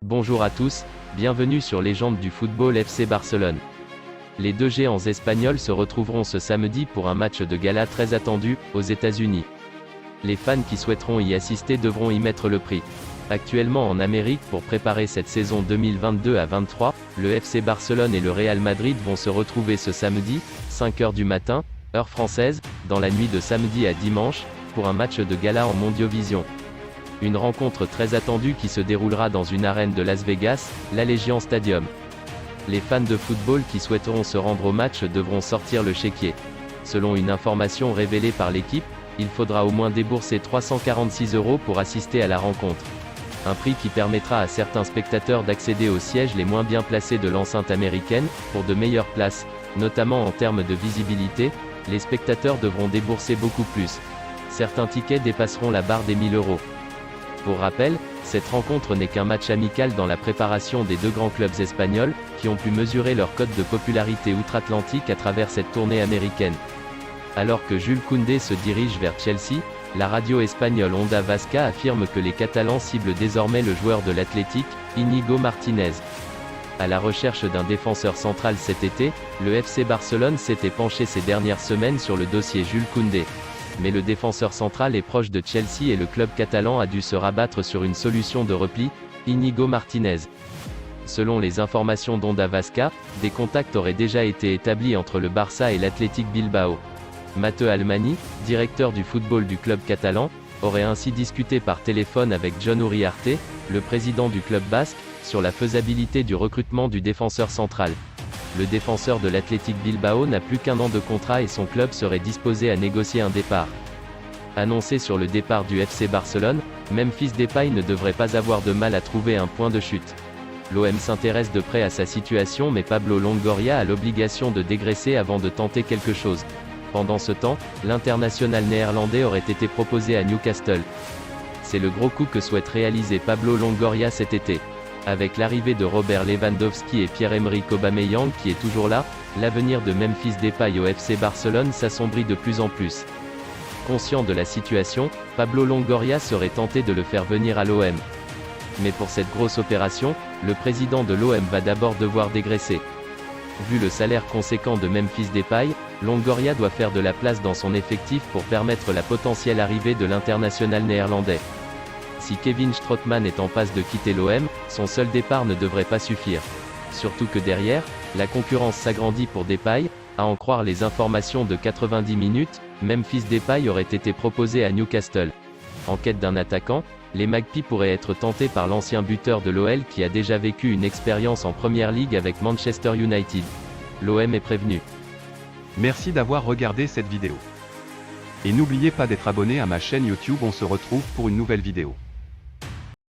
Bonjour à tous, bienvenue sur Légende du football FC Barcelone. Les deux géants espagnols se retrouveront ce samedi pour un match de gala très attendu, aux États-Unis. Les fans qui souhaiteront y assister devront y mettre le prix. Actuellement en Amérique pour préparer cette saison 2022 à 23, le FC Barcelone et le Real Madrid vont se retrouver ce samedi, 5h du matin, heure française, dans la nuit de samedi à dimanche, pour un match de gala en Mondiovision. Une rencontre très attendue qui se déroulera dans une arène de Las Vegas, l'Allianz Stadium. Les fans de football qui souhaiteront se rendre au match devront sortir le chéquier. Selon une information révélée par l'équipe, il faudra au moins débourser 346 € pour assister à la rencontre. Un prix qui permettra à certains spectateurs d'accéder aux sièges les moins bien placés de l'enceinte américaine, pour de meilleures places, notamment en termes de visibilité, les spectateurs devront débourser beaucoup plus. Certains tickets dépasseront la barre des 1000 €. Pour rappel, cette rencontre n'est qu'un match amical dans la préparation des deux grands clubs espagnols, qui ont pu mesurer leur cote de popularité outre-Atlantique à travers cette tournée américaine. Alors que Jules Koundé se dirige vers Chelsea, la radio espagnole Onda Vasca affirme que les Catalans ciblent désormais le joueur de l'Athletic, Íñigo Martínez. À la recherche d'un défenseur central cet été, le FC Barcelone s'était penché ces dernières semaines sur le dossier Jules Koundé. Mais le défenseur central est proche de Chelsea et le club catalan a dû se rabattre sur une solution de repli, Íñigo Martínez. Selon les informations d'Onda Vasca, des contacts auraient déjà été établis entre le Barça et l'Athletic Bilbao. Mateu Almani, directeur du football du club catalan, aurait ainsi discuté par téléphone avec Jon Uriarte, le président du club basque, sur la faisabilité du recrutement du défenseur central. Le défenseur de l'Athletic Bilbao n'a plus qu'un an de contrat et son club serait disposé à négocier un départ. Annoncé sur le départ du FC Barcelone, Memphis Depay ne devrait pas avoir de mal à trouver un point de chute. L'OM s'intéresse de près à sa situation mais Pablo Longoria a l'obligation de dégraisser avant de tenter quelque chose. Pendant ce temps, l'international néerlandais aurait été proposé à Newcastle. C'est le gros coup que souhaite réaliser Pablo Longoria cet été. Avec l'arrivée de Robert Lewandowski et Pierre-Emerick Aubameyang qui est toujours là, l'avenir de Memphis Depay au FC Barcelone s'assombrit de plus en plus. Conscient de la situation, Pablo Longoria serait tenté de le faire venir à l'OM. Mais pour cette grosse opération, le président de l'OM va d'abord devoir dégraisser. Vu le salaire conséquent de Memphis Depay, Longoria doit faire de la place dans son effectif pour permettre la potentielle arrivée de l'international néerlandais. Si Kevin Strootman est en passe de quitter l'OM, son seul départ ne devrait pas suffire. Surtout que derrière, la concurrence s'agrandit pour Depay, à en croire les informations de 90 minutes, Memphis Depay aurait été proposé à Newcastle. En quête d'un attaquant, les Magpies pourraient être tentés par l'ancien buteur de l'OL qui a déjà vécu une expérience en Premier League avec Manchester United. L'OM est prévenu. Merci d'avoir regardé cette vidéo. Et n'oubliez pas d'être abonné à ma chaîne YouTube, on se retrouve pour une nouvelle vidéo.